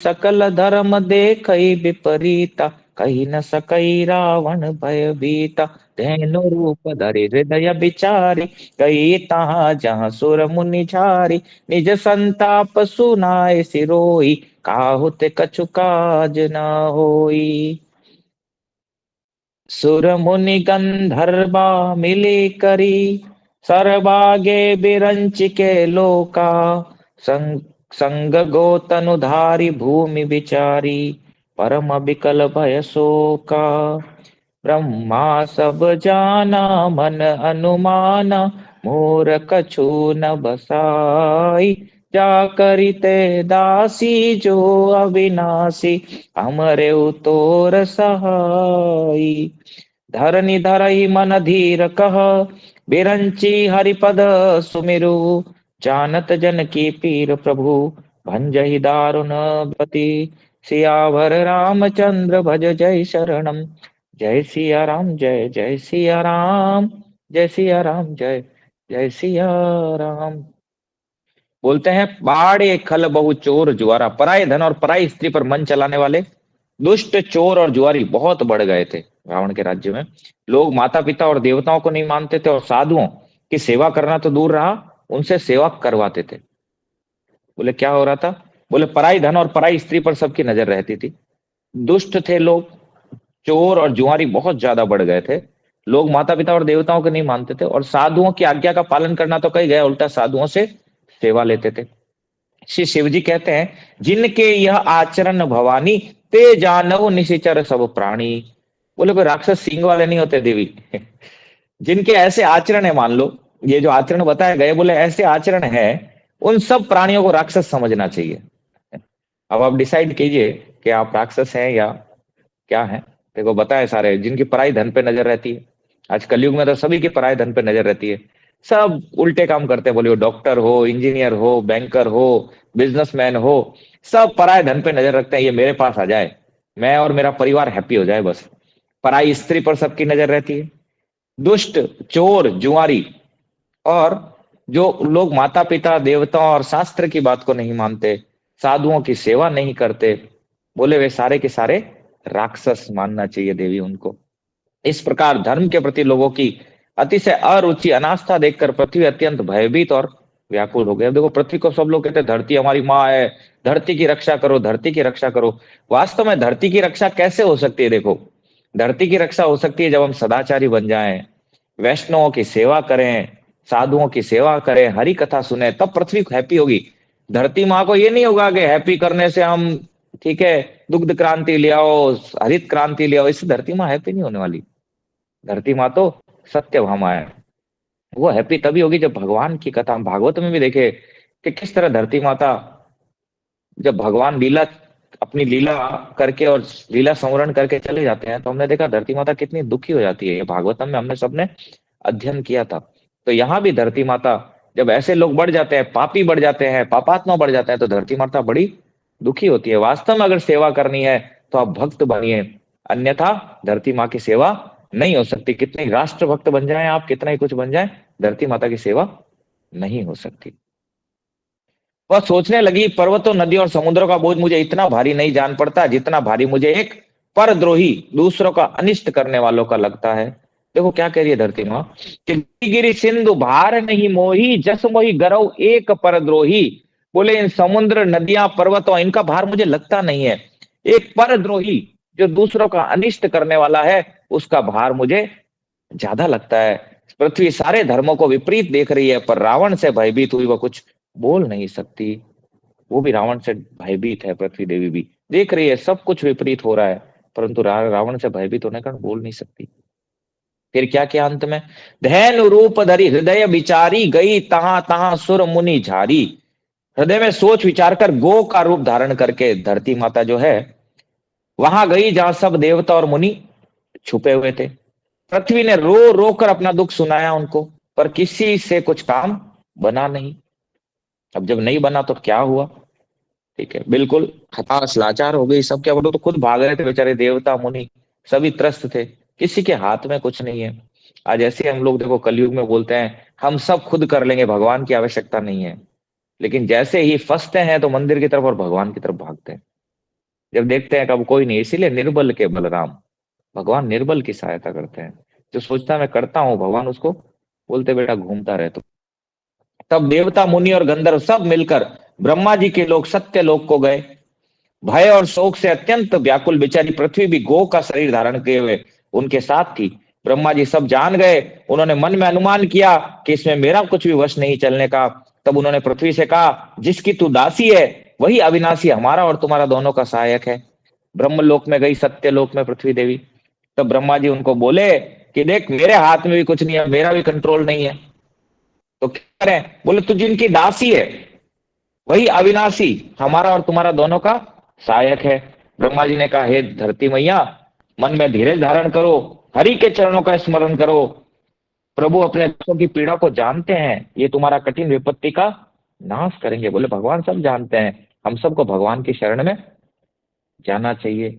सकल धर्म देखई विपरीता, कही न सकई रावण भय बीता। धेनु रूप धरि हृदय बिचारी, कई तहाँ जहाँ सुर मुनि झारी। निज संताप सुनाए सिरोई, काहु ते कछु काज न होई। सुर मुनि गंधर्वा मिली करी, सर्वागे बिरंच के लोका। संग संग गोतनु धारी भूमि बिचारी, परम बिकल भय शोका। ब्रह्मा सब जाना मन अनुमाना, मोर कछु न बसाई। जा करिते दासी जो अविनाशी, हमरे उतोर सहाई। धरनी धरई मन धीर कह, बिरंची हरिपद सुमिरु। जानत जन की पीर प्रभु, भंजहि दारुण गति। सियावर रामचंद्र भज जय शरणम। जय सिया राम जय जय सिया राम। जय सिया राम जय जय सिया राम। बोलते हैं बाड़े खल बहु चोर जुआरा, पराये धन और पराई स्त्री पर मन चलाने वाले दुष्ट चोर और जुआरी बहुत बढ़ गए थे रावण के राज्य में। लोग माता पिता और देवताओं को नहीं मानते थे, और साधुओं की सेवा करना तो दूर रहा, उनसे सेवा करवाते थे। बोले क्या हो रहा था? बोले पराई धन और पराई स्त्री पर सबकी नजर रहती थी। दुष्ट थे लोग, चोर और जुआरी बहुत ज्यादा बढ़ गए थे। लोग माता पिता और देवताओं को नहीं मानते थे, और साधुओं की आज्ञा का पालन करना तो कहीं गया, उल्टा साधुओं से सेवा लेते थे। श्री शिव जी कहते हैं, जिनके यह आचरण भवानी, ते जानव निशिचर सब प्राणी। बोले कोई राक्षस सींग वाले नहीं होते देवी। जिनके ऐसे आचरण है, मान लो ये जो आचरण बताए गए, बोले ऐसे आचरण है, उन सब प्राणियों को राक्षस समझना चाहिए। अब आप डिसाइड कीजिए कि आप राक्षस हैं या क्या है। देखो बताए सारे, जिनकी पराई धन पे नजर रहती है। आज कलयुग में तो सभी की पराई धन पे नजर रहती है। सब उल्टे काम करते हैं, बोलिए डॉक्टर हो, इंजीनियर हो, बैंकर हो, बिजनेसमैन हो, सब पराये धन पे नजर रखते हैं। ये मेरे पास आ जाए, मैं और मेरा परिवार हैप्पी हो जाए बस। पराई स्त्री पर सबकी नजर रहती है। दुष्ट, चोर, जुआरी, और जो लोग माता पिता, देवताओं और शास्त्र की बात को नहीं मानते, साधुओं की सेवा नहीं करते, बोले वे सारे के सारे राक्षस मानना चाहिए देवी उनको। इस प्रकार धर्म के प्रति लोगों की अतिशय अरुचि, अनास्था देखकर पृथ्वी अत्यंत भयभीत और व्याकुल हो गया। देखो पृथ्वी को सब लोग कहते हैं धरती हमारी माँ है, धरती की रक्षा करो, धरती की रक्षा करो। वास्तव में धरती की रक्षा कैसे हो सकती है? देखो, धरती की रक्षा हो सकती है जब हम सदाचारी बन जाएं, वैष्णवों की सेवा करें, साधुओं की सेवा करें, हरि कथा सुने, तब पृथ्वी हैप्पी होगी। धरती माँ को ये नहीं होगा कि हैप्पी करने से हम, ठीक है, दुग्ध क्रांति ले आओ, हरित क्रांति ले आओ, इससे धरती माँ हैप्पी नहीं होने वाली। धरती माँ तो सत्य भामा है। वो हैप्पी तभी होगी जब भगवान की कथा, हम भागवत में भी देखे कि किस तरह धरती माता, जब भगवान लीला, अपनी लीला करके और लीला संवरण करके चले जाते हैं, तो हमने देखा धरती माता कितनी दुखी हो जाती है। ये भागवतम में हमने सबने अध्ययन किया था। तो यहाँ भी धरती माता, जब ऐसे लोग बढ़ जाते हैं, पापी बढ़ जाते हैं, पापात्मा बढ़ जाते हैं, तो धरती माता बड़ी दुखी होती है। वास्तव में अगर सेवा करनी है तो आप भक्त बनिए, अन्यथा धरती माँ की सेवा नहीं हो सकती। कितने ही राष्ट्र भक्त बन जाए आप, कितना ही कुछ बन जाए, धरती माता की सेवा नहीं हो सकती। वह सोचने लगी, पर्वतों, नदियों और समुद्रों का बोझ मुझे इतना भारी नहीं जान पड़ता जितना भारी मुझे एक परद्रोही, दूसरों का अनिष्ट करने वालों का लगता है। देखो क्या कह रही है धरती माँ, कि गिरि सिंधु भार नहीं मोही, जस मोही गरौ एक परद्रोही। बोले इन समुद्र, नदियां, पर्वतों, इनका भार मुझे लगता नहीं है, एक परद्रोही जो दूसरों का अनिष्ट करने वाला है, उसका भार मुझे ज्यादा लगता है। पृथ्वी सारे धर्मों को विपरीत देख रही है, पर रावण से भयभीत हुई वह कुछ बोल नहीं सकती। वो भी रावण से भयभीत है, पृथ्वी देवी भी देख रही है सब कुछ विपरीत हो रहा है, परंतु रावण से भयभीत होने का बोल नहीं सकती। फिर क्या किया अंत में, धैनु रूप धरी हृदय विचारी, गई तहां तहां सुर मुनि झारी। हृदय में सोच विचार कर गो का रूप धारण करके धरती माता जो है वहां गई जहां सब देवता और मुनि छुपे हुए थे। पृथ्वी ने रो रो कर अपना दुख सुनाया उनको, पर किसी से कुछ काम बना नहीं। अब जब नहीं बना तो क्या हुआ? ठीक है, बिल्कुल हताश लाचार हो गई सब। क्या बोलो, तो खुद भाग रहे थे बेचारे देवता मुनि, सभी त्रस्त थे, किसी के हाथ में कुछ नहीं है। आज ऐसे हम लोग देखो कलयुग में बोलते हैं हम सब खुद कर लेंगे, भगवान की आवश्यकता नहीं है, लेकिन जैसे ही फंसते हैं तो मंदिर की तरफ और भगवान की तरफ भागते हैं। जब देखते हैं कि अब कोई नहीं, इसीलिए निर्बल के बलराम, भगवान निर्बल की सहायता करते हैं। जो सोचता मैं करता हूँ, भगवान उसको बोलते बेटा घूमता रहे। तो तब देवता मुनि और गंधर्व सब मिलकर ब्रह्मा जी के लोग सत्य लोक को गए। भय और शोक से अत्यंत व्याकुल बेचारी पृथ्वी भी गो का शरीर धारण किए हुए उनके साथ थी। ब्रह्मा जी सब जान गए, उन्होंने मन में अनुमान किया कि इसमें मेरा कुछ भी वश नहीं चलने का। तब उन्होंने पृथ्वी से कहा, जिसकी तू दासी है वही अविनाशी हमारा और तुम्हारा दोनों का सहायक है। ब्रह्मलोक में गई सत्य लोक में पृथ्वी देवी। तब ब्रह्मा जी उनको बोले कि देख मेरे हाथ में भी कुछ नहीं है, मेरा भी कंट्रोल नहीं है। तो क्या करें? बोले तू जिनकी दासी है वही अविनाशी हमारा और तुम्हारा दोनों का सहायक है। ब्रह्मा जी ने कहा, हे धरती मैया, मन में धीरज धारण करो, हरि के चरणों का स्मरण करो। प्रभु अपने भक्तों की पीड़ा को जानते हैं, ये तुम्हारा कठिन विपत्ति का नाश करेंगे। बोले भगवान सब जानते हैं, हम सबको भगवान की शरण में जाना चाहिए।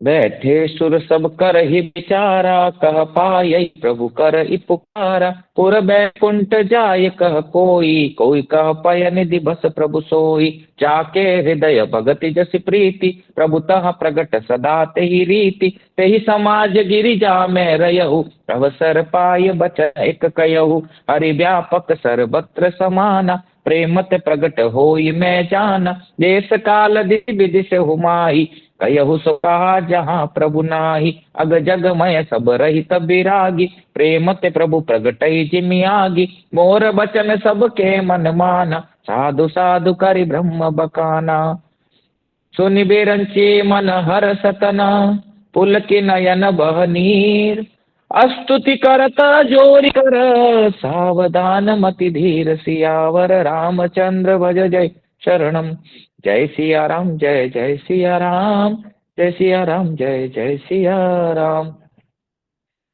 बैठे सुर सब कर ही विचारा, कह पाय प्रभु कर ही पुकारा। पुर बैकुंठ जाय कह कोई, कोई कह पाय निधि बस प्रभु सोई। जाके हृदय भगति जस प्रीति, प्रभु तह प्रगट सदा तेहि रीति। तेहि समाज गिरिजा में रहु, अवसर पाय बचन एक कयहु। हरि व्यापक सर्वत्र समाना, प्रेमत प्रगट होई मैं जाना। देश काल दिशि विदिश हुमाई, कयहु सो कहा जहाँ प्रभु नाही। अग जग मय सब रहित बिरागी, प्रेम ते प्रभु प्रगटई जिमि आगी। मोर बचन सब के मन माना, साधु साधु करि ब्रह्म बकाना। सुनि बिरंची मन हर सतना, पुल की नयन बह नीर। अस्तुति करत जोरि कर, सावधान मति धीर। सियावर रामचंद्र भज जय शरणम। जय सिया राम, जय जय सिया राम, जय सिया राम, जय जय सिया राम।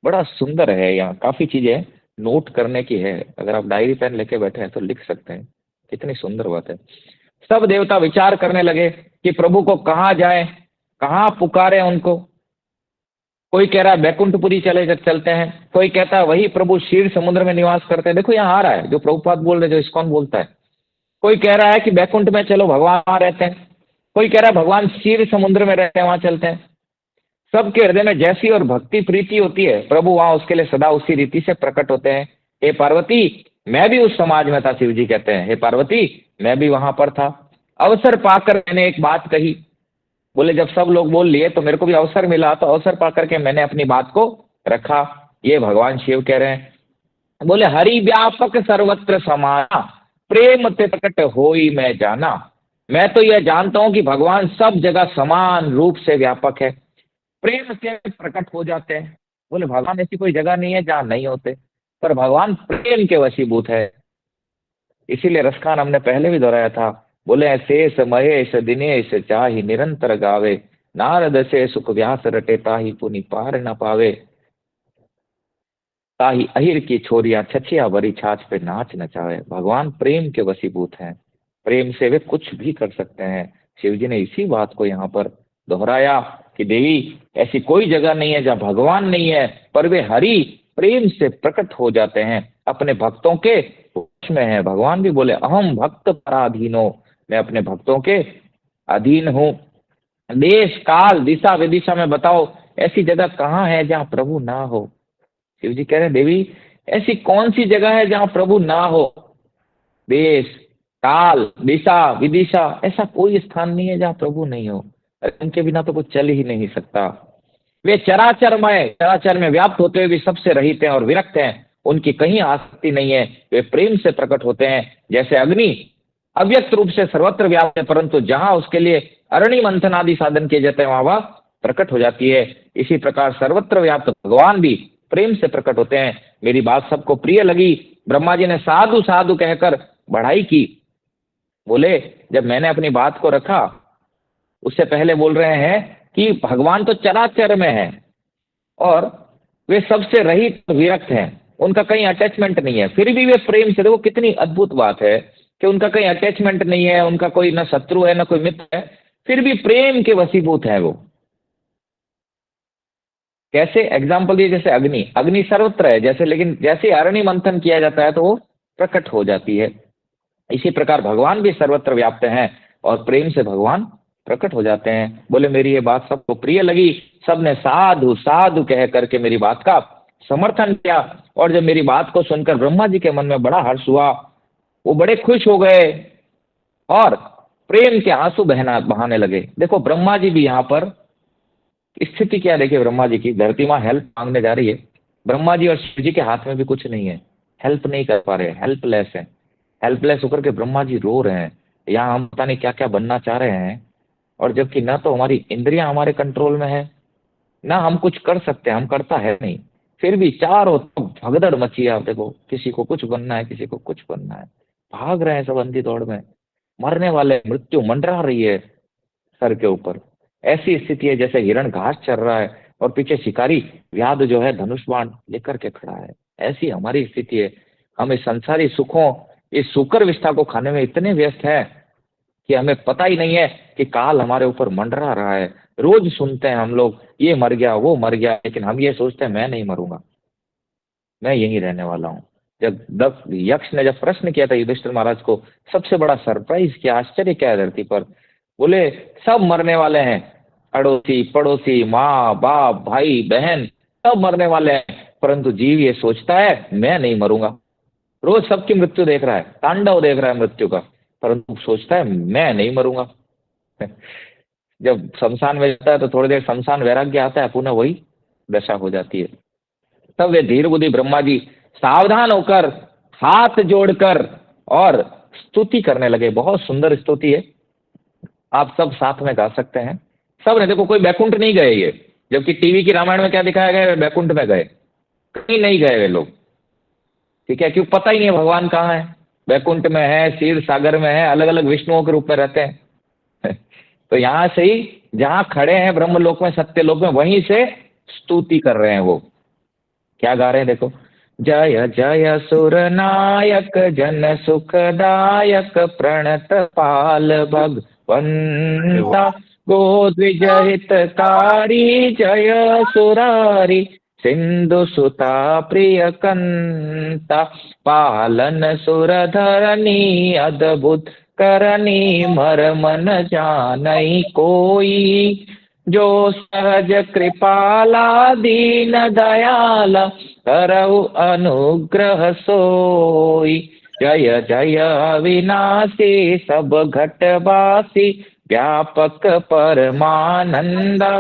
बड़ा सुंदर है, यहाँ काफी चीजें नोट करने की है। अगर आप डायरी पेन लेके बैठे हैं तो लिख सकते हैं, कितनी सुंदर बात है। सब देवता विचार करने लगे कि प्रभु को कहाँ जाए, कहाँ पुकारे उनको। कोई कह रहा है बैकुंठपुरी चलते हैं, कोई कहता है वही प्रभु क्षीर समुद्र में निवास करते हैं। देखो यहाँ आ रहा है जो प्रभुपाद बोल रहे, जो इस्कॉन बोलता है। कोई कह रहा है कि बैकुंठ में चलो, भगवान वहां रहते हैं। कोई कह रहा है भगवान क्षीर समुद्र में रहते हैं, वहां चलते हैं। सबके हृदय में जैसी और भक्ति प्रीति होती है, प्रभु वहां उसके लिए सदा उसी रीति से प्रकट होते हैं। हे पार्वती, मैं भी उस समाज में था, शिव जी कहते हैं। हे पार्वती, मैं भी वहां पर था। अवसर पाकर मैंने एक बात कही। बोले जब सब लोग बोल लिए तो मेरे को भी अवसर मिला, तो अवसर पाकर के मैंने अपनी बात को रखा। ये भगवान शिव कह रहे हैं। बोले हरि व्यापक सर्वत्र समाना, प्रेम ते प्रकट होई मैं जाना। मैं तो यह जानता हूं कि भगवान सब जगह समान रूप से व्यापक है, प्रेम से प्रकट हो जाते हैं। बोले भगवान ऐसी कोई जगह नहीं है जहां नहीं होते, पर भगवान प्रेम के वशीभूत है। इसीलिए रसखान हमने पहले भी दोहराया था। बोले शेष महेश दिनेश चाहि निरंतर गावे, नारद से सुख व्यास रटे ताहि पुनि पार न पावे। ताही अहिर की छोरिया छछिया भरी छाछ पे नाच नचावे। भगवान प्रेम के वशीभूत हैं, प्रेम से वे कुछ भी कर सकते हैं। शिव जी ने इसी बात को यहाँ पर दोहराया कि देवी ऐसी कोई जगह नहीं है जहाँ भगवान नहीं है, पर वे हरि प्रेम से प्रकट हो जाते हैं, अपने भक्तों के वश में है। भगवान भी बोले अहम भक्त पराधीनो, मैं अपने भक्तों के अधीन हूँ। देश काल दिशा विदिशा में बताओ ऐसी जगह कहाँ है जहाँ प्रभु ना हो। शिव जी कह रहे हैं देवी ऐसी कौन सी जगह है जहां प्रभु ना हो। देश काल दिशा विदिशा, ऐसा कोई स्थान नहीं है जहां प्रभु नहीं हो। उनके बिना तो कुछ चल ही नहीं सकता। वे चराचरमय, चराचर में व्याप्त होते हुए भी सबसे रहित हैं और विरक्त हैं। उनकी कहीं आसक्ति नहीं है, वे प्रेम से प्रकट होते हैं। जैसे अग्नि अव्यक्त रूप से सर्वत्र व्याप्त है, परंतु जहां उसके लिए अरणि मंथन आदि साधन किए जाते हैं वहां वह प्रकट हो जाती है। इसी प्रकार सर्वत्र व्याप्त भगवान भी प्रेम से प्रकट होते हैं। मेरी बात सबको प्रिय लगी। ब्रह्मा जी ने साधु साधु कहकर बढ़ाई की। बोले जब मैंने अपनी बात को रखा, उससे पहले बोल रहे हैं कि भगवान तो चराचर में है और वे सबसे रहित विरक्त हैं, उनका कहीं अटैचमेंट नहीं है, फिर भी वे प्रेम से, देखो कितनी अद्भुत बात है कि उनका कहीं अटैचमेंट नहीं है, उनका कोई न शत्रु है न कोई मित्र है, फिर भी प्रेम के वशीभूत है वो। कैसे? एग्जाम्पल दिए जैसे अग्नि, अग्नि सर्वत्र है जैसे, लेकिन जैसे अरणि मंथन किया जाता है तो वो प्रकट हो जाती है। इसी प्रकार भगवान भी सर्वत्र व्याप्त हैं और प्रेम से भगवान प्रकट हो जाते हैं। बोले मेरी ये बात सबको प्रिय लगी, सबने साधु साधु कह करके मेरी बात का समर्थन किया। और जब मेरी बात को सुनकर ब्रह्मा जी के मन में बड़ा हर्ष हुआ, वो बड़े खुश हो गए और प्रेम के आंसू बहना बहाने लगे। देखो ब्रह्मा जी भी यहाँ पर स्थिति क्या है, देखिए ब्रह्मा जी की, धरती माँ हेल्प मांगने जा रही है, ब्रह्मा जी और शिव जी के हाथ में भी कुछ नहीं है, हेल्प नहीं कर पा रहे, हेल्पलेस है। हेल्पलेस होकर के ब्रह्मा जी रो रहे हैं, यहाँ हम पता नहीं क्या क्या बनना चाह रहे हैं, और जबकि ना तो हमारी इंद्रियां हमारे कंट्रोल में है, ना हम कुछ कर सकते हैं, हम करता है नहीं, फिर भी चारों तरफ भगदड़ मची है। आप देखो किसी को कुछ बनना है, किसी को कुछ बनना है, भाग रहे हैं सब अंधी दौड़ में, मरने वाले, मृत्यु मंडरा रही है सर के ऊपर। ऐसी स्थिति है जैसे हिरण घास चर रहा है और पीछे शिकारी व्याध जो है धनुष बाण लेकर के खड़ा है, ऐसी हमारी स्थिति है। हम इस संसारी सुखों, इस सुकर विष्ठा को खाने में इतने व्यस्त है कि हमें पता ही नहीं है कि काल हमारे ऊपर मंडरा रहा है। रोज सुनते हैं हम लोग ये मर गया वो मर गया, लेकिन हम ये सोचते हैं मैं नहीं मरूंगा, मैं यहीं रहने वाला हूँ। जब दस यक्ष ने जब प्रश्न किया था युधिष्ठिर महाराज को, सबसे बड़ा सरप्राइज क्या, आश्चर्य क्या है धरती पर, बोले सब मरने वाले हैं, अड़ोसी पड़ोसी माँ बाप भाई बहन सब मरने वाले हैं, परंतु जीव ये सोचता है मैं नहीं मरूंगा। रोज सबकी मृत्यु देख रहा है, तांडव देख रहा है मृत्यु का, परंतु सोचता है मैं नहीं मरूंगा। जब शमशान में जाता है तो थोड़ी देर शमशान वैराग्य आता है, पुनः वही दशा हो जाती है। तब वे धीर बुद्धि ब्रह्मा जी सावधान होकर हाथ जोड़कर और स्तुति करने लगे। बहुत सुंदर स्तुति है, आप सब साथ में गा सकते हैं। सब ने, देखो कोई बैकुंठ नहीं गए ये, जबकि टीवी की रामायण में क्या दिखाया गया है, बैकुंठ में गए, कहीं नहीं गए वे लोग, ठीक है, क्यों, पता ही नहीं है भगवान कहाँ है, बैकुंठ में है, क्षीर सागर में है, अलग अलग विष्णुओं के रूप में रहते हैं। तो यहाँ से ही जहाँ खड़े हैं ब्रह्मलोक में, सत्यलोक में, वहीं से स्तुति कर रहे हैं। वो क्या गा रहे हैं देखो, जय जय सुर नायक जन सुखदायक प्रणत पाल भगवंता गो द्विजहितकारी जय सुरारी सिंधु सुता प्रिय कंता पालन सुरधरनी अद्भुत करनी मरम न जानई कोई जो सहज कृपाला दीन दयाला करहु अनुग्रह सोई जय जय अविनाशी सब घटवासी व्यापक परमानंदा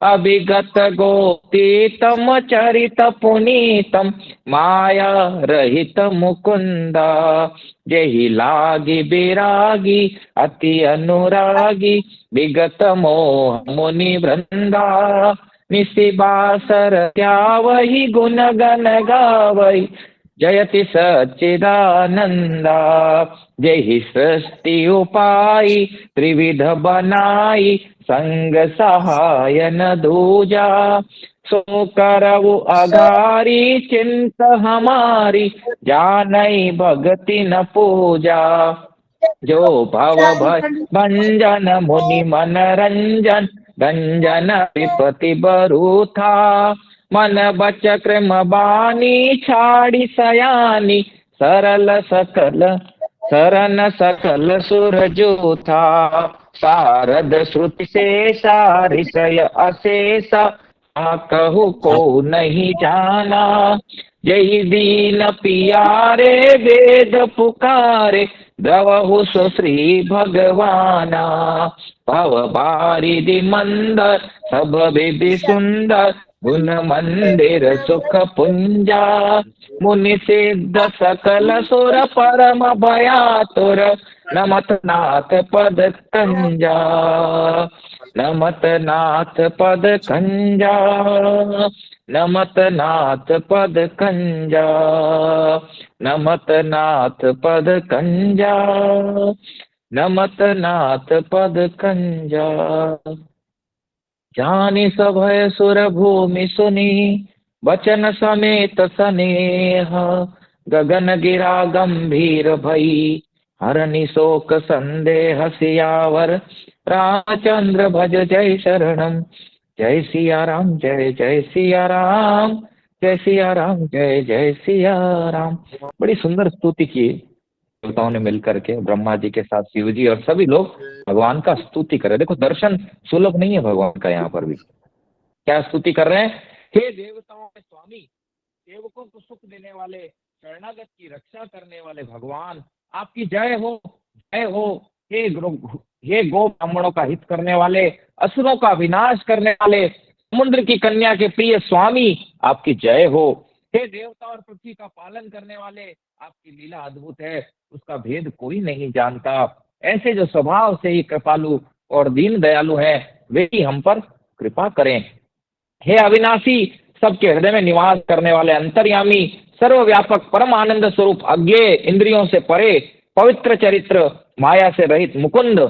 अभिगत गोतीतम चरित पुनीतम माया रहित मुकुंदा जेहि लागी बिरागी अति अनुरागी विगत मोह मुनि वृंदा निशिबासर क्या वही गुण गण गावई जयति सच्चिदानंदा जेहि सृष्टि उपाई त्रिविध बनाई संग सहाय न दूजा सो करऊ अघारी चिंत हमारी जानई भगति न पूजा जो भव भंजन मुनि मन रंजन गंजन विपति बरूथा मन बच कृम बानी छाड़ी सयानी सरल सकल सरन सकल सुर जूथा शारद श्रुति शेषा ऋषय अशेषा कहु को नहीं जाना यही दीन पियारे वेद पुकारे द्रवहु श्री भगवाना भव बारिधि मंदर सब विधि सुंदर गुण मंदिर सुख पुंजा मुनि सिद्ध सकल सुर परम भयातुर नमत नाथ पद कंजा नमत नाथ पद कंजा नमत नाथ पद कंजा नमत नाथ पद कंजा नमत नाथ पद कंजा जानि सभय सुर भूमि सुनी वचन समेत स्नेह गगन गिरा गंभीर भई हरनि शोक संदेह सियावर रामचंद्र भज जय शरणम जय सिया राम जय जय सिया राम जय सिया राम जय जय सिया राम। बड़ी सुंदर स्तुति की, देवताओं ने मिलकर के, ब्रह्मा जी के साथ शिव जी और सभी लोग भगवान का स्तुति कर रहे हैं। देखो दर्शन सुलभ नहीं है भगवान का, यहाँ पर भी क्या स्तुति कर रहे हैं? हे देवताओं के स्वामी, सेवकों को सुख देने वाले, शरणागत की रक्षा करने वाले भगवान, आपकी जय हो, जय हो। हे गो ब्राह्मणों का हित करने वाले, असुरों का विनाश करने वाले, समुद्र की कन्या के प्रिय स्वामी, आपकी जय हो। हे देवता और पृथ्वी का पालन करने वाले, आपकी लीला अद्भुत है, उसका भेद कोई नहीं जानता। ऐसे जो स्वभाव से ही कृपालु और दीन दयालु हैं, वे ही हम पर कृपा करें। हे अविनाशी, सबके हृदय में निवास करने वाले अंतर्यामी, सर्वव्यापक परम आनंद स्वरूप, अज्ञेय, इंद्रियों से परे, पवित्र चरित्र, माया से रहित मुकुंद,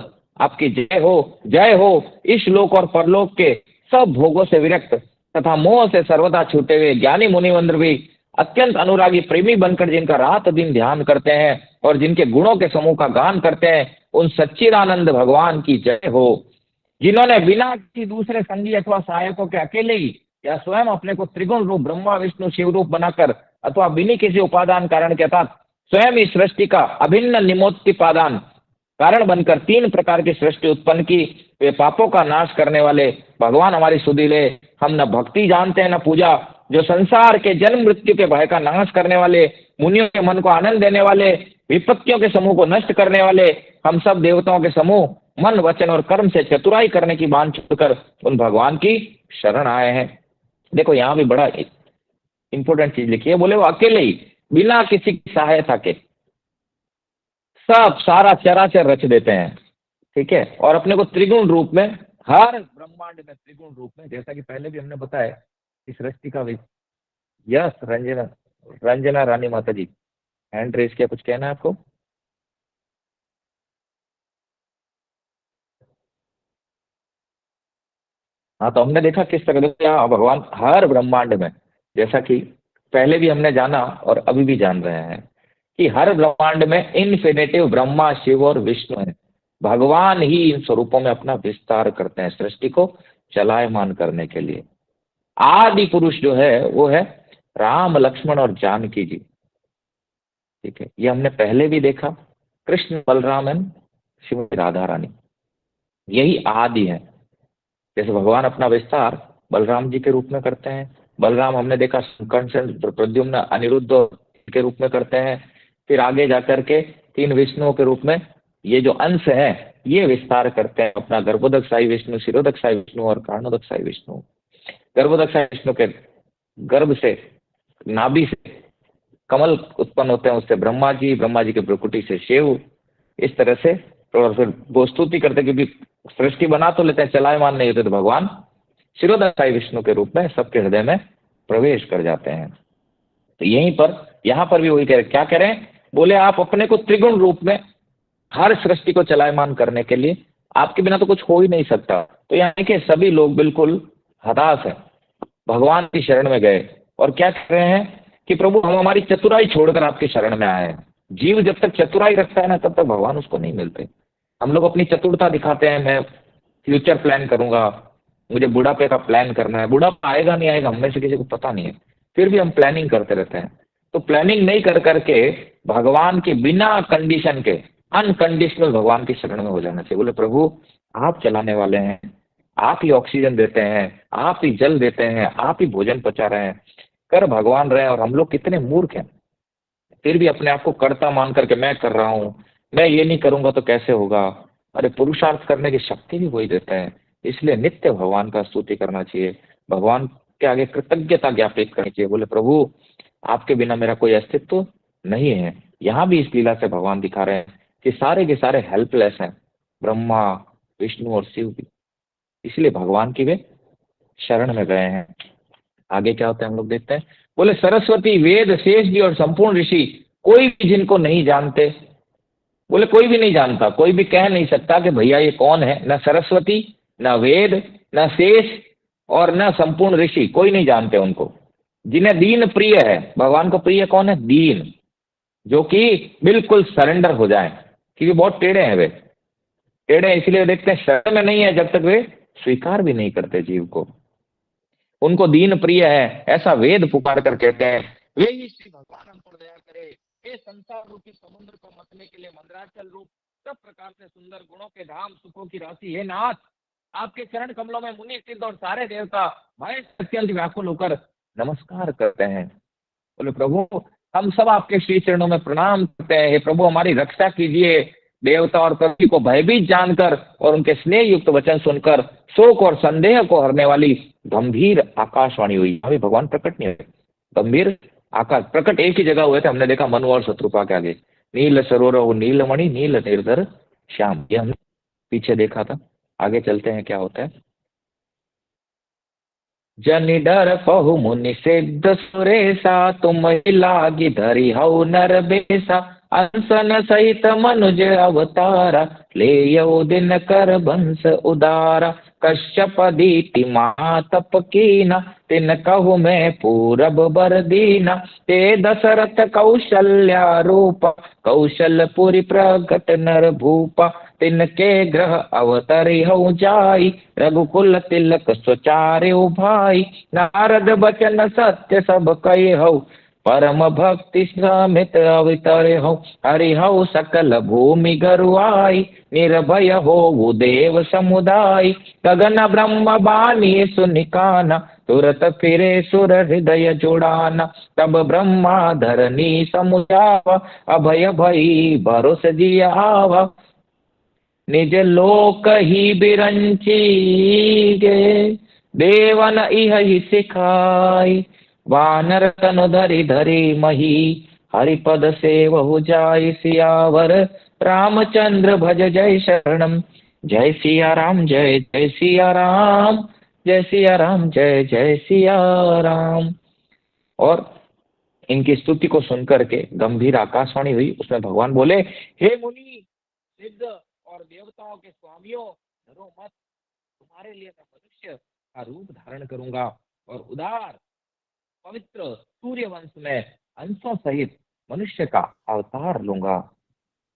आपकी जय हो, जय हो। इस लोक और परलोक के सब भोगों से विरक्त तथा मोह से सर्वदा छूटे हुए ज्ञानी मुनिवंद्र भी अत्यंत अनुरागी प्रेमी बनकर जिनका रात दिन ध्यान करते हैं और जिनके गुणों के समूह का गान करते हैं, उन सच्चिदानंद भगवान की जय हो। जिन्होंने बिना किसी दूसरे संगी अथवा सहायकों के अकेले ही या स्वयं अपने को त्रिगुण रूप ब्रह्मा विष्णु शिव रूप बनाकर अथवा बिना किसी उपादान कारण के अर्थात स्वयं इस सृष्टि का अभिन्न निमोत्तिपादान कारण बनकर तीन प्रकार की सृष्टि उत्पन्न की, वे पापों का नाश करने वाले भगवान हमारी सुधि ले। हम न भक्ति जानते हैं न पूजा, जो संसार के जन्म मृत्यु के भय का नाश करने वाले, मुनियों के मन को आनंद देने वाले, विपत्तियों के समूह को नष्ट करने वाले, हम सब देवताओं के समूह मन वचन और कर्म से चतुराई करने की बात छोड़कर उन भगवान की शरण आए हैं। देखो यहाँ भी बड़ा इंपॉर्टेंट चीज लिखी है, बोले वो अकेले ही बिना किसी की सहायता के सब सारा चराचर रच देते हैं, ठीक है। और अपने को त्रिगुण रूप में, हर ब्रह्मांड में त्रिगुण रूप में, जैसा कि पहले भी हमने बताया इस सृष्टि का। यस रंजना, रंजना रानी माता जी हैंड रेस किया, कुछ कहना है आपको? हाँ, तो हमने देखा किस तरह से यहाँ भगवान हर ब्रह्मांड में, जैसा कि पहले भी हमने जाना और अभी भी जान रहे हैं कि हर ब्रह्मांड में इन्फिनेटिव ब्रह्मा शिव और विष्णु है। भगवान ही इन स्वरूपों में अपना विस्तार करते हैं सृष्टि को चलायमान करने के लिए। आदि पुरुष जो है वो है राम लक्ष्मण और जानकी जी, ठीक है। ये हमने पहले भी देखा, कृष्ण बलराम एंड श्रीमती राधा रानी, यही आदि है। जैसे भगवान अपना विस्तार बलराम जी के रूप में करते हैं, बलराम हमने देखा कंसन प्रद्युम्न अनिरुद्ध के रूप में करते हैं, फिर आगे जाकर के तीन विष्णुओं के रूप में ये जो अंश है ये विस्तार करते हैं अपना, गर्भोदकशाही विष्णु, शिरोदकशाही विष्णु और कारणोदकशाही विष्णु। गर्भोदकशाही विष्णु के गर्भ से, नाभि से कमल उत्पन्न होते हैं, उससे ब्रह्मा जी, ब्रह्मा जी के भ्रुकुटी से शिव, इस तरह से। और फिर वो स्तुति करते क्योंकि सृष्टि बना तो लेते हैं, चलायमान नहीं होते, तो भगवान शिरोदशाई विष्णु के रूप में सबके हृदय में प्रवेश कर जाते हैं। तो यहीं पर, यहाँ पर भी वही कह रहे, क्या कह रहे हैं? बोले आप अपने को त्रिगुण रूप में हर सृष्टि को चलायमान करने के लिए, आपके बिना तो कुछ हो ही नहीं सकता। तो यानी कि सभी लोग बिल्कुल हताश है, भगवान की शरण में गए और क्या कह रहे हैं कि प्रभु हम हमारी चतुराई छोड़कर आपकी शरण में आए हैं। जीव जब तक चतुराई रखता है ना, तब तक भगवान उसको नहीं मिलते। हम लोग अपनी चतुरता दिखाते हैं, मैं फ्यूचर प्लान करूंगा, मुझे बुढ़ापे का प्लान करना है। बुढ़ापा आएगा नहीं आएगा हम में से किसी को पता नहीं है, फिर भी हम प्लानिंग करते रहते हैं। तो प्लानिंग नहीं कर करके भगवान के बिना कंडीशन के अनकंडीशनल भगवान की शरण में हो जाना चाहिए। बोले प्रभु आप चलाने वाले हैं, आप ही ऑक्सीजन देते हैं, आप ही जल देते हैं, आप ही भोजन पचा रहे हैं, कर भगवान रहे हैं। और हम लोग कितने मूर्ख हैं, फिर भी अपने आप को कर्ता मान करके मैं कर रहा हूँ, मैं ये नहीं करूंगा तो कैसे होगा। अरे पुरुषार्थ करने की शक्ति भी वही देता है, इसलिए नित्य भगवान का स्तुति करना चाहिए, भगवान के आगे कृतज्ञता ज्ञापित करनी चाहिए। बोले प्रभु आपके बिना मेरा कोई अस्तित्व नहीं है। यहाँ भी इस लीला से भगवान दिखा रहे हैं कि सारे के सारे हेल्पलेस हैं, ब्रह्मा विष्णु और शिव भी, इसलिए भगवान की वे शरण में गए हैं। आगे क्या होता है हम लोग देखते हैं। बोले सरस्वती वेद शेष जी और संपूर्ण ऋषि कोई भी जिनको नहीं जानते, बोले कोई भी नहीं जानता, कोई भी कह नहीं सकता कि भैया ये कौन है, न सरस्वती न वेद न शेष और न संपूर्ण ऋषि, कोई नहीं जानते उनको। जिन्हें दीन प्रिय है, भगवान को प्रिय कौन है? दीन, जो कि बिल्कुल सरेंडर हो जाए, क्योंकि बहुत टेढ़े हैं वे, टेढ़े इसलिए देखते हैं शरण में नहीं है जब तक वे स्वीकार भी नहीं करते जीव को। उनको दीन प्रिय है, ऐसा वेद पुकार कर कहते हैं। वे ही श्री भगवान हम पर दया करे, हे संसार रूपी समुद्र को मतने के लिए मंदराचल रूप सब प्रकार से सुंदर गुणों के धाम सुखों की राशि, हे नाथ, आपके चरण कमलों में मुनि सिद्ध और सारे देवता भय से अत्यंत व्याकुल होकर नमस्कार करते हैं। बोले प्रभु, हम सब आपके श्री चरणों में प्रणाम करते हैं। हे प्रभु, हमारी रक्षा कीजिए। देवता और पृथ्वी को भयभीत जानकर और उनके स्नेह युक्त वचन सुनकर शोक और संदेह को हरने वाली गंभीर आकाशवाणी हुई। अभी भगवान प्रकट नहीं हुए, गंभीर आकाश प्रकट एक ही जगह हुए थे। हमने देखा मनु और शत्रुपा के आगे, नील सरोवर नीलमणि नील निर्धर श्याम, ये हमने पीछे देखा था। आगे चलते हैं क्या होता है। जनि डर पहु मुनि सिद्ध सुरेशा, तुम ही लागी धरि हऊ नर बेसा, अंसन सहित मनुज अवतारा, ले दिन कर बंस उदारा, कश्यप दीति महातप कीना, तिन कहु मैं पूरब बर दीना, ते दशरथ कौशल्या रूपा, कौशलपुरी प्रगट नर भूपा, तिनके ग्रह अवतरि हऊ जाई, रघुकुल तिलक सुचारे भाई, नारद बचन सत्य सब कहे हऊ, परम भक्ति समित अवतरे हो, हरि हो सकल भूमि गरुआई, निर्भय हो देव समुदाय, गगन ब्रह्म बानी सुनिकाना, तुरत फिरे सुर हृदय जुड़ाना, तब ब्रह्मा धरनी समुझावा, अभय भई भरोस जिया आवा, निज लोक ही बिरंची गे, देवन इह ही सिखाई, वानर तनु धरि धरि मही, हरिपद सेवहु जाय सियावर, रामचंद्र भज जय शरणम, जय सिया राम जय जय सिया राम, जय सिया राम जय जय सिया राम। और इनकी स्तुति को सुनकर के गंभीर आकाशवाणी हुई। उसमें भगवान बोले, हे मुनि सिद्ध और देवताओं के स्वामियों, डरो मत, तुम्हारे लिए मैं मनुष्य का रूप धारण करूंगा और उदार पवित्र सूर्य वंश में अंशों सहित मनुष्य का अवतार लूंगा।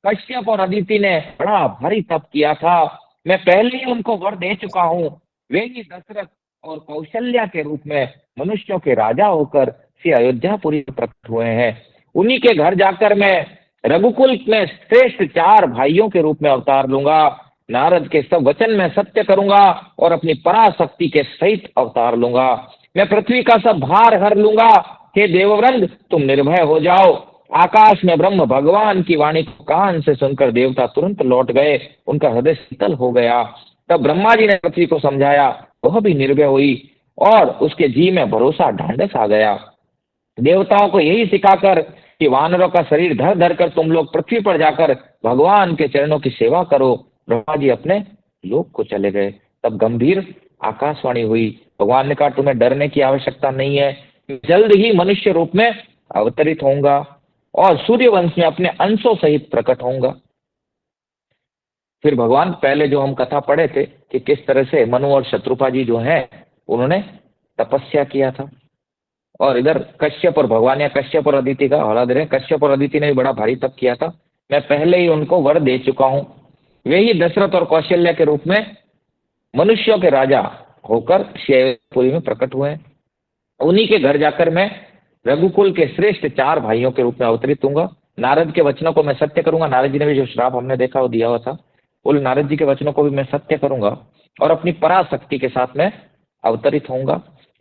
कश्यप और अदिति ने बड़ा भारी तप किया था, मैं पहले ही उनको वर दे चुका हूँ। वे ही दशरथ और कौशल्या के रूप में मनुष्यों के राजा होकर श्री अयोध्यापुरी प्रकट हुए हैं। उन्हीं के घर जाकर मैं रघुकुल में श्रेष्ठ 4 भाइयों के रूप में अवतार लूंगा। नारद के सब वचन में सत्य करूंगा और अपनी पराशक्ति के सहित अवतार लूंगा। मैं पृथ्वी का सब भार हर लूंगा। हे देववृंद, तुम निर्भय हो जाओ। आकाश में ब्रह्म भगवान की वाणी को कान से सुनकर देवता तुरंत लौट गए, उनका हृदय शीतल हो गया। तब ब्रह्मा जी ने पृथ्वी को समझाया, वह भी निर्भय हुई और उसके जी में भरोसा ढांढस आ गया। देवताओं को यही सिखाकर कि वानरों का शरीर धर धर कर तुम लोग पृथ्वी पर जाकर भगवान के चरणों की सेवा करो, ब्रह्मा जी अपने लोक को चले गए। तब गंभीर आकाशवाणी हुई। भगवान ने कहा, तुम्हें डरने की आवश्यकता नहीं है, जल्द ही मनुष्य रूप में अवतरित होऊंगा और सूर्य वंश में अपने अंशों सहित प्रकट होऊंगा। फिर भगवान, पहले जो हम कथा पढ़े थे कि किस तरह से मनु और शत्रुपा जी जो हैं उन्होंने तपस्या किया था, और इधर कश्यप और भगवान या कश्यप और अदिति का हौला दे रहे हैं। कश्यप और अदिति ने भी बड़ा भारी तप किया था, मैं पहले ही उनको वर दे चुका हूं। वे ही दशरथ और कौशल्या के रूप में मनुष्यों के राजा होकर शिवपुरी में प्रकट हुए हैं। उन्हीं के घर जाकर मैं रघुकुल के श्रेष्ठ 4 भाइयों के रूप में अवतरित होऊंगा। नारद के वचनों को मैं सत्य करूंगा। नारद जी ने भी जो श्राप हमने देखा वो दिया हुआ था, बोले नारद जी के वचनों को भी मैं सत्य करूंगा और अपनी पराशक्ति के साथ में अवतरित होऊंगा।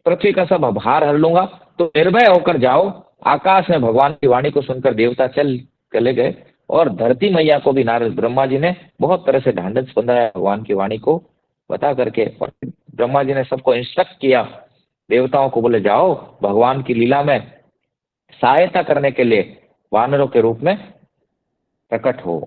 पृथ्वी का सब भार हर लूंगा, तो निर्भय होकर जाओ। आकाश में भगवान की वाणी को सुनकर देवता चले गए और धरती मैया को भी नारद ब्रह्मा जी ने बहुत तरह से ढांढस बंधाया भगवान की वाणी को बता करके। और ब्रह्मा जी ने सबको इंस्ट्रक्ट किया, देवताओं को बोले जाओ भगवान की लीला में सहायता करने के लिए वानरों के रूप में प्रकट हो।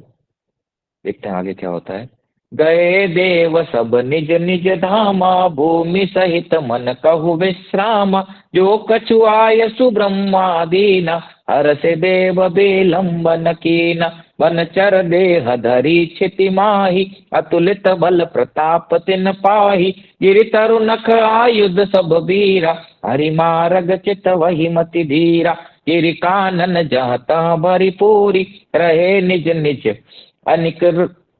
देखते हैं आगे क्या होता है। गए देव सब निज निज धामा, भूमि सहित मन कहु विश्राम, जो कछु आय सुब्रह्मा दीना, हर से देव बेलंबन कीना, वनचर देह धरी क्षिति माही, अतुलित बल प्रताप तिन पाही, गिरि तरु नख आयुध सब वीरा, हरि मारग चित वही मति धीरा, गिरि कानन जहाँ तहाँ भरी पूरी, रहे निज निज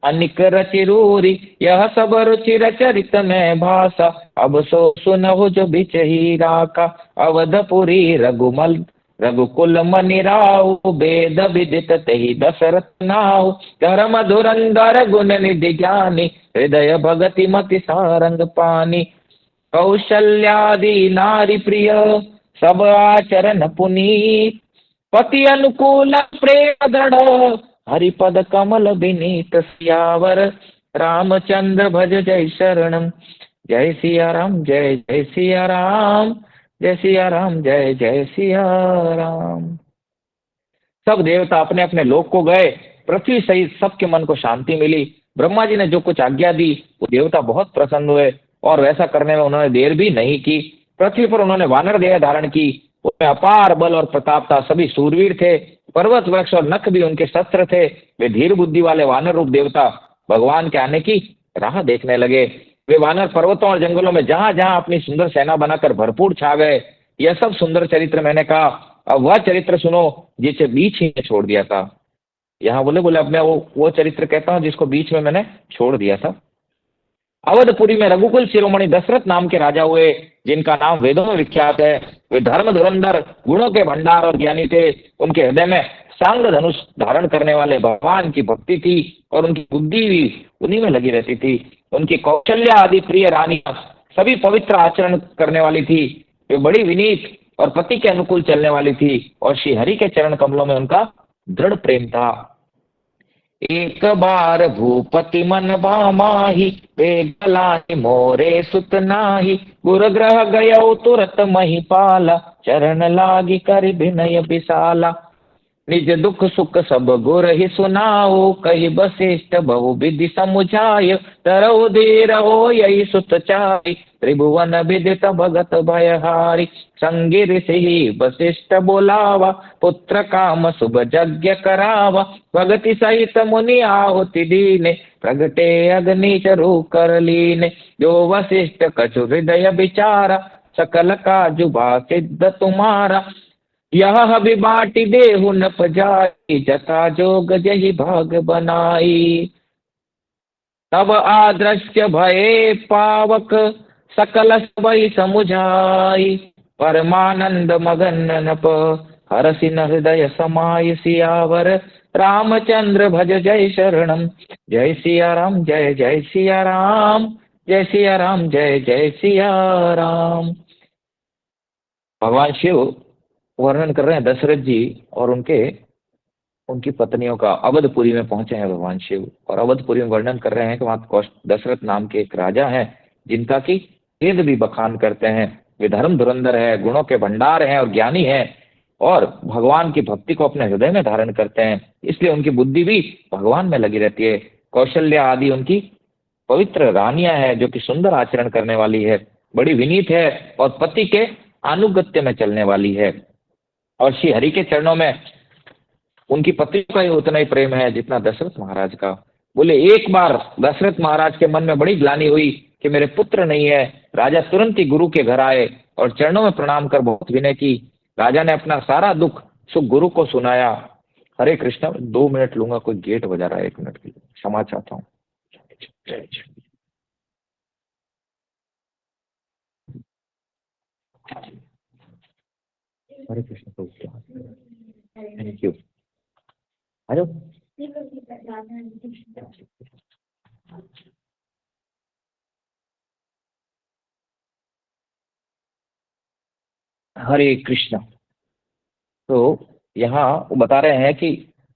अनिक रचिरूरी, यह सब रुचि रचरित में भाषा, अब सो सुनहु जो बिच ही राका, अवधपुरी रघुमल रघुकुल मनि राउ वेद विदित तेहि दशरथ नाउ। धर्म धुरंधर गुण निधि ज्ञानी हृदय भगति मति सारंग पानी। कौशल्यादि नारी प्रिय सब आचरण पुनीत। पति अनुकूल प्रेम दृढ़ हरिपद कमल विनीत। सियावर रामचंद्र भज जय शरणम। जय सिया राम जय जय सिया राम। जय सिया राम जय जय सिया राम। सब देवता अपने अपने लोक को गए। पृथ्वी सहित सबके मन को शांति मिली। ब्रह्मा जी ने जो कुछ आज्ञा दी वो देवता बहुत प्रसन्न हुए और वैसा करने में उन्होंने देर भी नहीं की। पृथ्वी पर उन्होंने वानर देह धारण की। उनमें अपार बल और प्रताप था। सभी सूरवीर थे। पर्वत वृक्ष और नख भी उनके शस्त्र थे। वे धीर बुद्धि वाले वानर रूप देवता भगवान के आने की राह देखने लगे। वे वानर पर्वतों और जंगलों में जहां जहां अपनी सुंदर सेना बनाकर भरपूर छा गए। यह सब सुंदर चरित्र मैंने कहा। अब वह चरित्र सुनो जिसे बीच ही में छोड़ दिया था। यहाँ बोले बोले अब मैं वो चरित्र कहता हूँ जिसको बीच में मैंने छोड़ दिया था। अवधपुरी में रघुकुल शिरोमणि दशरथ नाम के राजा हुए, जिनका नाम वेदों में विख्यात है। वे धर्म धुरंधर गुणों के भंडार और ज्ञानी थे। उनके हृदय में सांग धनुष धारण करने वाले भगवान की भक्ति थी और उनकी बुद्धि भी उन्हीं में लगी रहती थी। उनकी कौशल्या आदि प्रिय रानियां सभी पवित्र आचरण करने वाली थी। वे बड़ी विनीत और पति के अनुकूल चलने वाली थी और श्री हरि के चरण कमलों में उनका दृढ़ प्रेम था। एक बार भूपति मन भामाहि वेगलानि मोरे सुत नाही। गुर ग्रह गयो तुरत महिपाला चरण लागी कर विनय विशाला। निज दुख सुख सब गुर ही सुनाओ कहि वशिष्ठ बहु विधि समुझाय। तरौ धीर हो यही सुत चारि त्रिभुवन विदित भगत भयहारी। संगी ऋषि वशिष्ठ बोलावा पुत्र काम शुभ यज्ञ करावा। भगति सहित मुनि आहुति दीने प्रगटे अग्नि चरु कर लीने। जो वशिष्ठ कछु हृदय विचारा सकल काजु बा सिद्ध तुम्हारा। यह भी बाटी देहु न पजाई जथा जोग जही भाग बनाई। तब आदृश्य भये पावक सकल सबई समुझाई। परमानंद मगन नप हरसि न हृदय समाय। सियावर रामचंद्र भज जय शरणम। जय सिया राम जय जय सिया राम। जय सिया राम जय जय सिया राम। भगवान शिव वर्णन कर रहे हैं दशरथ जी और उनकी पत्नियों का। अवधपुरी में पहुंचे हैं भगवान शिव और अवधपुरी में वर्णन कर रहे हैं कि वहां दशरथ नाम के एक राजा हैं जिनका की वेद भी बखान करते हैं। वे धर्म धुरंधर है, गुणों के भंडार हैं और ज्ञानी हैं और भगवान की भक्ति को अपने हृदय में धारण करते हैं। इसलिए उनकी बुद्धि भी भगवान में लगी रहती है। कौशल्या आदि उनकी पवित्र रानियां हैं जो कि सुंदर आचरण करने वाली है, बड़ी विनीत है और पति के अनुगत्य में चलने वाली है। और श्री हरि के चरणों में उनकी पत्नी का ही उतना ही प्रेम है जितना दशरथ महाराज का। बोले एक बार दशरथ महाराज के मन में बड़ी ग्लानि हुई कि मेरे पुत्र नहीं है। राजा तुरंत ही गुरु के घर आए और चरणों में प्रणाम कर बहुत विनय की। राजा ने अपना सारा दुख सुख गुरु को सुनाया। हरे कृष्णा, 2 मिनट लूंगा, कोई गेट बजा रहा है, 1 मिनट के लिए क्षमा चाहता हूँ। हरे कृष्ण प्रभु, थैंक यू। हेलो हरे कृष्ण। तो यहाँ वो बता रहे हैं कि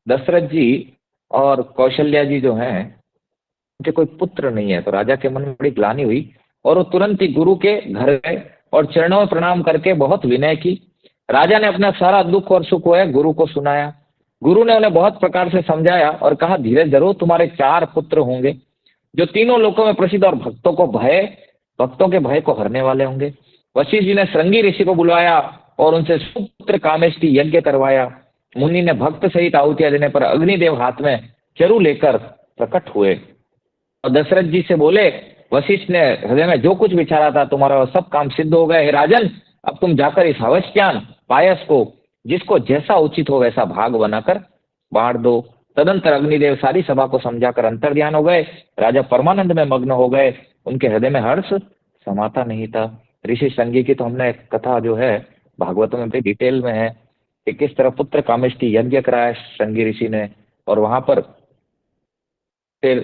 दशरथ जी और कौशल्या जी जो हैं उनके कोई पुत्र नहीं है। तो राजा के मन में बड़ी ग्लानि हुई और वो तुरंत ही गुरु के घर गए और चरणों में प्रणाम करके बहुत विनय की। राजा ने अपना सारा दुख और सुख है गुरु को सुनाया। गुरु ने उन्हें बहुत प्रकार से समझाया और कहा धीरे जरूर तुम्हारे 4 पुत्र होंगे जो तीनों लोकों में प्रसिद्ध और भक्तों के भय को हरने वाले होंगे। वशिष्ठ जी ने श्रृंगी ऋषि को बुलाया और उनसे सुपुत्र कामेष्टि यज्ञ करवाया। मुनि ने भक्त सहित आहुतियां देने पर अग्निदेव हाथ में चरु लेकर प्रकट हुए और दशरथ जी से बोले, वशिष्ठ ने हृदय में जो कुछ विचारा था तुम्हारा सब काम सिद्ध हो गए। हे राजन, अब तुम जाकर इस हवस्यान पायस को जिसको जैसा उचित हो वैसा भाग बनाकर बांट दो। तदंतर अग्निदेव सारी सभा को समझाकर अंतर्ध्यान हो गए। राजा परमानंद में मग्न हो गए। उनके हृदय में हर्ष समाता नहीं था। ऋषि संगी की तो हमने कथा जो है भागवतों में बड़ी डिटेल में है। कि किस तरह पुत्र कामेष्टि यज्ञ कराया श्रृंगी ऋषि ने, और वहां पर फिर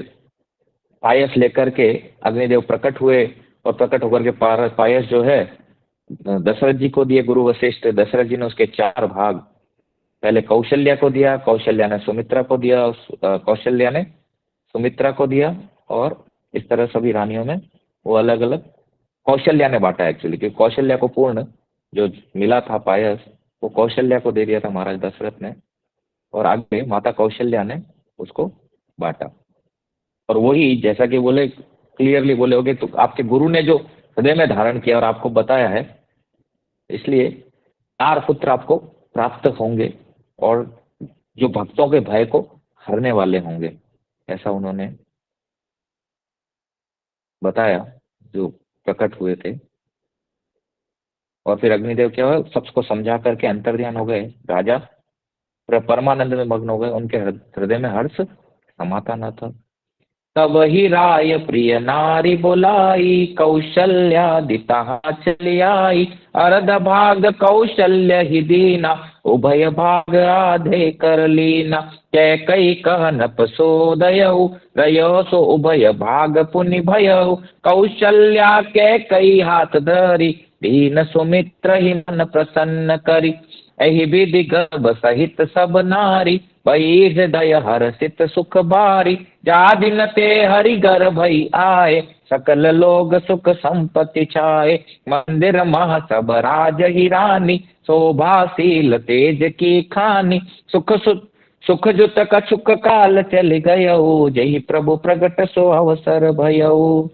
पायस लेकर के अग्निदेव प्रकट हुए, और प्रकट होकर के पायस जो है दशरथ जी को दिए। गुरु वशिष्ठ दशरथ जी ने उसके 4 भाग पहले कौशल्या को दिया, कौशल्या ने सुमित्रा को दिया, कौशल्या ने सुमित्रा को दिया, और इस तरह सभी रानियों में वो अलग अलग कौशल्या ने बांटा एक्चुअली, क्योंकि कौशल्या को पूर्ण जो मिला था पायस वो कौशल्या को दे दिया था महाराज दशरथ ने, और आगे माता कौशल्या ने उसको बांटा। और वही जैसा कि बोले, क्लियरली बोले होगे, तो आपके गुरु ने जो हृदय में धारण किया और आपको बताया है, इसलिए 4 पुत्र आपको प्राप्त होंगे, और जो भक्तों के भय को हरने वाले होंगे, ऐसा उन्होंने बताया जो प्रकट हुए थे। और फिर अग्निदेव क्या हुआ, सबको समझा करके अंतर्ध्यान हो गए। राजा परमानंद में मग्न हो गए, उनके हृदय में हर्ष समाता न था। तब ही राय प्रिय नारी बुलाई, कौशल्या दिता चली आई। अर्ध भाग कौशल्य ही दीना, उभय भाग आधे कर लीना। कैकई कहन पसोदयऊ, रयो सो उभय भाग पुनि भयऊ। कौशल्या कैकई हाथ धरी, दीन सुमित्र ही मन प्रसन्न करी। एहि विधि गर्भ सहित सब नारी, भई हृदय हर्षित सुख बारी। जा दिन ते हरि घर भई आए, सकल लोग सुख संपत्ति छाए। मंदिर मह सब राज ही रानी, शोभाशील तेज की खानी। सुख जुत कछुक काल चल गयऊ, जय प्रभु प्रगट सो अवसर भयऊ।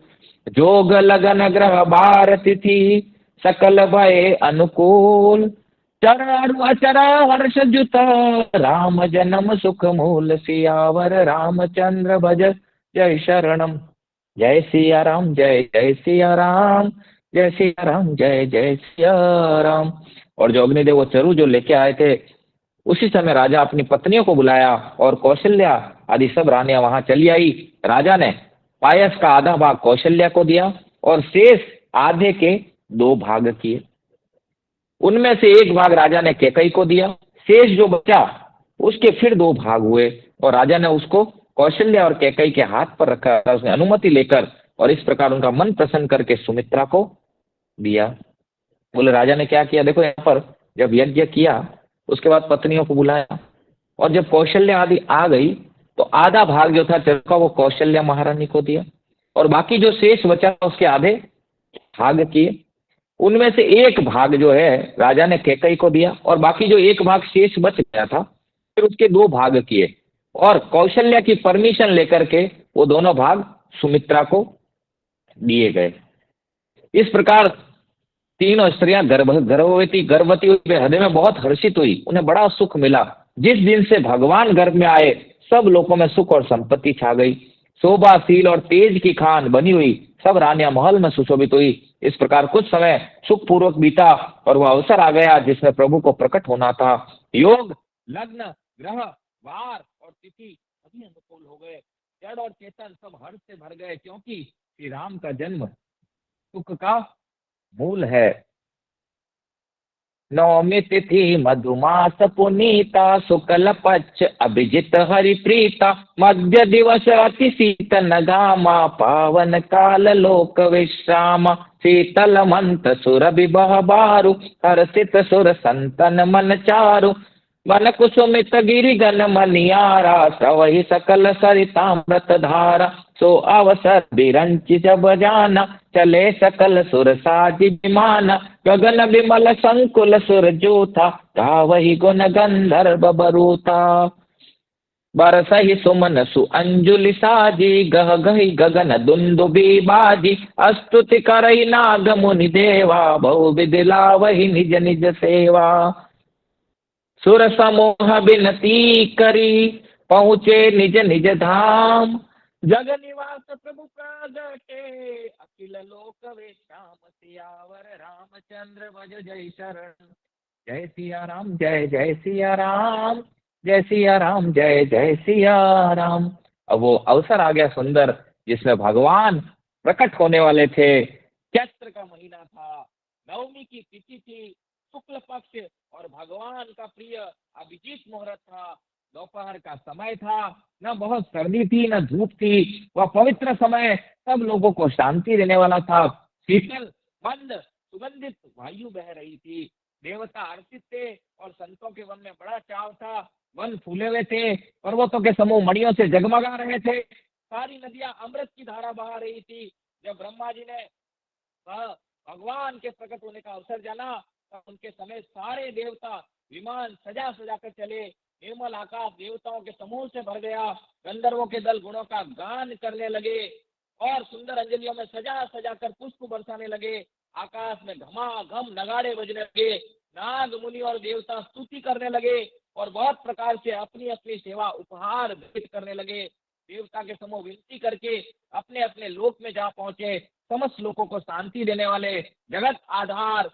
जोग लगन ग्रह बार तिथि, सकल भय अनुकूल। चरण अचर हर्ष जुत, राम जन्म सुख मूल। सियावर रामचंद्र भज जय शरणम। जय सिया राम जय जय सिया राम, जय सिया राम जय जय सिया राम। और जो अग्निदेव वो चरु जो लेके आए थे, उसी समय राजा अपनी पत्नियों को बुलाया, और कौशल्या आदि सब रानियां वहां चली आई। राजा ने पायस का आधा भाग कौशल्या को दिया, और शेष आधे के 2 भाग किए। उनमें से 1 भाग राजा ने कैकई को दिया, शेष जो बचा उसके फिर 2 भाग हुए, और राजा ने उसको कौशल्या और कैकई के हाथ पर रखा। उसने अनुमति लेकर और इस प्रकार उनका मन प्रसन्न करके सुमित्रा को दिया। बोले राजा ने क्या किया, देखो यहाँ पर जब यज्ञ किया उसके बाद पत्नियों को बुलाया, और जब कौशल्या आदि आ गई तो आधा भाग जो था चरका वो कौशल्या महारानी को दिया, और बाकी जो शेष बचा उसके आधे भाग किए। उनमें से 1 भाग जो है राजा ने कैकई को दिया, और बाकी जो 1 भाग शेष बच गया था फिर उसके 2 भाग किए, और कौशल्या की परमिशन लेकर के वो दोनों भाग सुमित्रा को दिए गए। इस प्रकार तीनों स्त्रियां गर्भवती हुई, वे हृदय में बहुत हर्षित हुई, उन्हें बड़ा सुख मिला। जिस दिन से भगवान गर्भ में आए सब लोगों में सुख और संपत्ति छा गई। शोभाशील और तेज की खान बनी हुई सब रानियां महल में सुशोभित हुई। इस प्रकार कुछ समय सुखपूर्वक बीता, और वह अवसर आ गया जिसमें प्रभु को प्रकट होना था। योग, लग्न, ग्रह, वार और तिथि सभी अनुकूल हो गए। जड़ और चेतन सब हर्ष से भर गए, क्योंकि श्री राम का जन्म सुख का मूल है। नवमी तिथि मधुमास पुनीता, शुक्ल पक्ष अभिजित हरि प्रीता। मध्य दिवस अति शीतल घामा, पावन काल लोक विश्राम। शीतल मंत सुर विबह बारु, हर्षित सुर संतन मन चारु। मन कुसुमित गिरि गन मनियारा, सवहि सकल सरितामृत धारा। सो अवसर बिरंच जब जाना, चले सकल सुर साज विमाना। गगन विमल संकुल सुर जोथा, गावहि गुण गंधर्व बरूथा। बरसहि सुमन सु अंजुलि साजी, गह गहि गगन दुंदुबी बाजी। स्तुति करई नाग मुनि देवा, बहु विधि लावहि निज निज सेवा। सुर समूह बिनती करी, पहुँचे निज निज धाम। जग निवास प्रभु प्रगटे, अखिल लोक विश्राम। सियावर रामचंद्र भज जय शरण। जय सिया राम जय जय सिया राम, जय सिया राम जय जय सिया राम। अब वो अवसर आ गया सुंदर, जिसमें भगवान प्रकट होने वाले थे। चैत्र का महीना था, नवमी की तिथि थी, शुक्ल पक्ष और भगवान का प्रिय अभिजीत मुहूर्त था। दोपहर का समय था, न बहुत सर्दी थी न धूप थी। वह पवित्र समय सब लोगों को शांति देने वाला था। शीतल मंद सुगंधित वायु बह रही थी। देवता आर्थित थे और संतों के मन में बड़ा चाव था। वन फूले हुए थे, पर्वतों के समूह मणियों से जगमगा रहे थे। सारी नदियां अमृत की धारा बहा रही थी। जब ब्रह्मा जी ने भगवान के प्रकट होने का अवसर जाना, तब उनके समय सारे देवता विमान सजा सजा कर चले। निर्मल आकाश देवताओं के समूह से भर गया। गंधर्वों के दल गुणों का गान करने लगे और सुंदर अंजलियों में सजा सजा कर पुष्प बरसाने लगे। आकाश में घमाघम नगाड़े बजने लगे। नाग मुनि और देवता स्तुति करने लगे और बहुत प्रकार से अपनी अपनी सेवा उपहार भेंट करने लगे। देवता के समूह विनती करके अपने अपने लोक में जा पहुंचे। समस्त लोगों को शांति देने वाले जगत आधार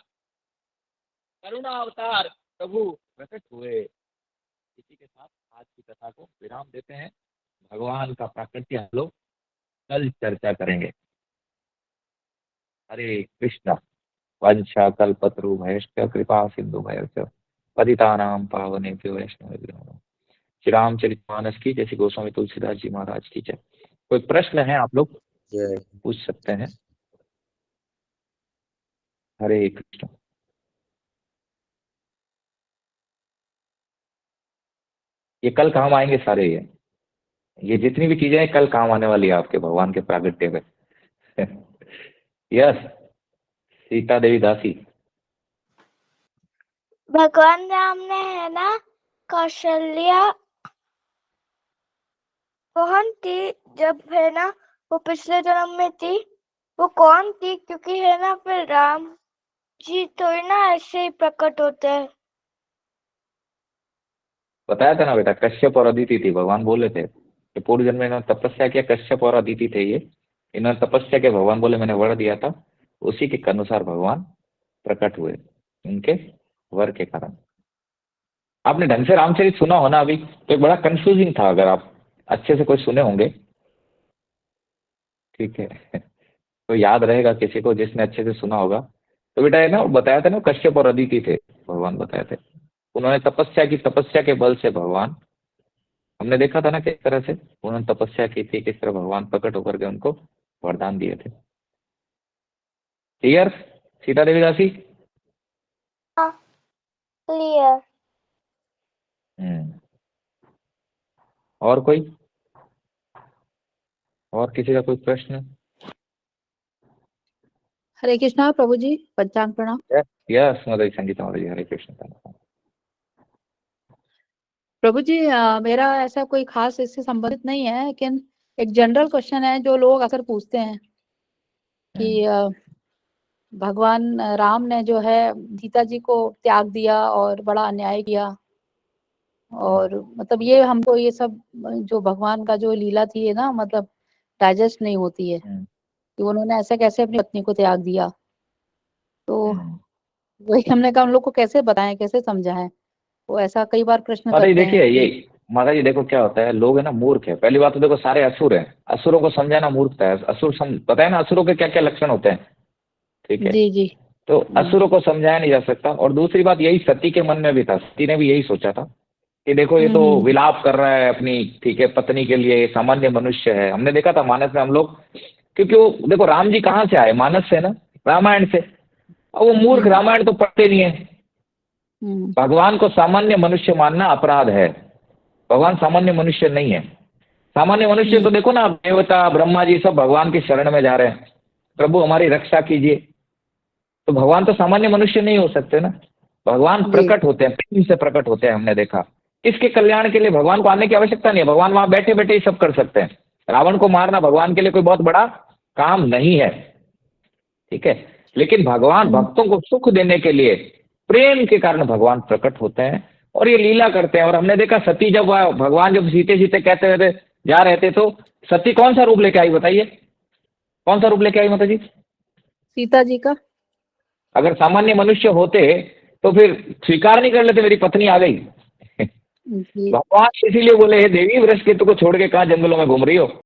करुणा अवतार प्रभु प्रकट हुए। इसी के साथ आज की कथा को विराम देते हैं। भगवान का प्राकट्य हम लोग कल चर्चा करेंगे। हरे कृष्णा। वंशा कल्पतरुभ्यश्च कृपा सिन्धुभ्यश्च पतितानां पावनेभ्यो वैष्णवेभ्यो नमः। श्री रामचरितमानस की जैसे गोस्वामी तुलसीदास जी महाराज की जय। कोई प्रश्न है आप लोग पूछ सकते हैं। हरे कृष्ण। ये कल काम आएंगे सारे। ये जितनी भी चीजें हैं कल काम आने वाली है आपके भगवान के प्रागट्य में। यस सीता देवी दासी। भगवान राम ने है ना कौशल्या कौन थी जब है ना वो पिछले जन्म में थी, वो कौन थी? क्योंकि है ना फिर राम जी थोड़ी ना ऐसे ही प्रकट होते हैं। बताया था ना बेटा, कश्यप और अदिति थी। भगवान बोले थे कि पूर्व जन्म में इन्होंने तपस्या किया। कश्यप और अदिति थे ये। इन्होंने तपस्या किया, भगवान बोले मैंने वर दिया था। उसी के अनुसार भगवान प्रकट हुए उनके वर के कारण। आपने ढंग से रामचरित सुना हो ना अभी, तो एक बड़ा कंफ्यूजिंग था। अगर आप अच्छे से कोई सुने होंगे, ठीक है, तो याद रहेगा किसी को जिसने अच्छे से सुना होगा। तो बेटा है ना, बताया था ना कश्यप और अदिति थे। भगवान बताए थे उन्होंने तपस्या की। तपस्या के बल से भगवान, हमने देखा था ना किस तरह से उन्होंने तपस्या की थी, किस तरह भगवान प्रकट होकर के उनको वरदान दिए थे। क्लियर सीता देवी दासी? क्लियर। और कोई, और किसी का कोई प्रश्न? हरे कृष्णा प्रभु जी, पंचांग प्रणाम। यस मदर संगीता मदर जी, हरे कृष्ण। प्रभु जी मेरा ऐसा कोई खास इससे संबंधित नहीं है, लेकिन एक जनरल क्वेश्चन है जो लोग अक्सर पूछते हैं कि भगवान राम ने जो है सीता जी को त्याग दिया और बड़ा अन्याय किया, और मतलब ये हमको ये सब जो भगवान का जो लीला थी है ना, मतलब डाइजेस्ट नहीं होती है कि उन्होंने ऐसे कैसे अपनी पत्नी को त्याग दिया। तो वही हमने कहा उन लोग को कैसे बताएं, कैसे समझाएं। वो ऐसा कई बार प्रश्न माता जी करते देखिए, हैं ये माता जी देखो क्या होता है, लोग है ना मूर्ख है। पहली बात तो देखो सारे असुर हैं, असुरों को समझाना मूर्खता है। असुर पता है ना असुरों के क्या क्या लक्षण होते हैं, ठीक है। जी जी। तो असुरों को समझाया नहीं जा सकता। और दूसरी बात यही सती के मन में भी था। सती ने भी यही सोचा था कि देखो ये तो विलाप कर रहा है अपनी, ठीक है, पत्नी के लिए। सामान्य मनुष्य है। हमने देखा था मानस में हम लोग, क्योंकि वो देखो राम जी कहाँ से आए, मानस से ना, रामायण से। और वो मूर्ख रामायण तो पढ़ते नहीं है। भगवान को सामान्य मनुष्य मानना अपराध है। भगवान सामान्य मनुष्य नहीं है। सामान्य मनुष्य तो देखो ना, देवता ब्रह्मा जी सब भगवान की शरण में जा रहे हैं, प्रभु हमारी रक्षा कीजिए। तो भगवान तो सामान्य मनुष्य नहीं हो सकते ना। भगवान प्रकट होते हैं, प्रेम से प्रकट होते हैं। हमने देखा इसके कल्याण के लिए भगवान को आने की आवश्यकता नहीं है। भगवान वहां बैठे बैठे ही सब कर सकते हैं। रावण को मारना भगवान के लिए कोई बहुत बड़ा काम नहीं है, ठीक है। लेकिन भगवान भक्तों को सुख देने के लिए प्रेम के कारण भगवान प्रकट होते हैं और ये लीला करते हैं। और हमने देखा सती जब भगवान जब सीते सीते कहते हुए जा रहे थे, तो सती कौन सा रूप लेके आई बताइए? कौन सा रूप लेके आई माता जी? सीता जी का। अगर सामान्य मनुष्य होते तो फिर स्वीकार नहीं कर लेते मेरी पत्नी आ गई। भगवान इसीलिए बोले हे देवी, वृषकेतु को छोड़ के कहाँ जंगलों में घूम रही हो?